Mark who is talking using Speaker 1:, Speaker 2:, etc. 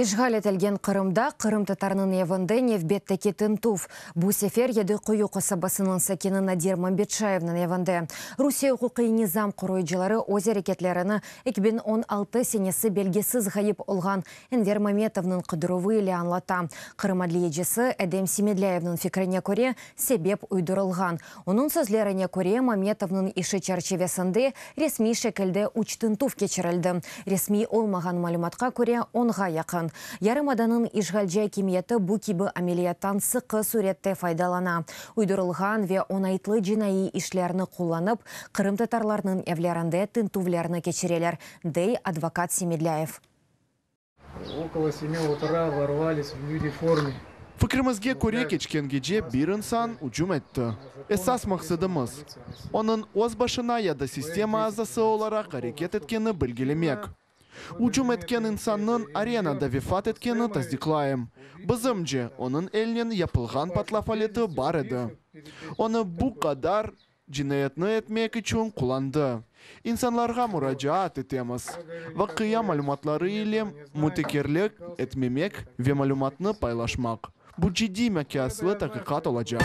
Speaker 1: Ишғал етілген Қырымда Қырым татарының евінде невбетті кетін туф. Бұ сефер еді құйы қосабасының сәкені Надир Мамбетшаевның евінде. Русия құқи низам құройджилары өз әрекетлеріні 2016 сенесі белгесіз ғайып олған Энвер Маметовның қыдыруы еле анлата. Қырым адлиеджесі Эдем Семедляевның фикріне көре себеп ұйдырылған. Оның сөзлеріне көре Маметовның іші чарчевесінде ресми шекілді учтын туф кечірілді. Ресми олмаған малюматқа көре онға яқын. Ярымаданын ишғалжай кемиеті бұ кебі амелияттан сықы суретті файдалана. Уйдырылған ве онайтлы жинайы ишлеріні қоланып, Қырым татарларының евлерінде тынтувлеріні кечерелер, дей адвокат Семедляев.
Speaker 2: Около 7 утра ворвались люди в форме.
Speaker 3: Фікірімізге көре кечкен геже бір инсан ұжым етті. Эсас мақсыдымыз. Оның өз башына яда система азасы оларақ әрекет еткені білгелемек. Уджум еткен инсанның аренада вефат еткені таздиклайым. Бізімже, оның елінен япылған патлафалеті бар еді. Оны бұ қадар жинайетні етмек үшін құланды. İnsanlarga müracaat etemiz. Vakıya malumatları ile mütekirlik etmemek ve malumatını paylaşmak. Bu ciddi mekaslı takikat olacak.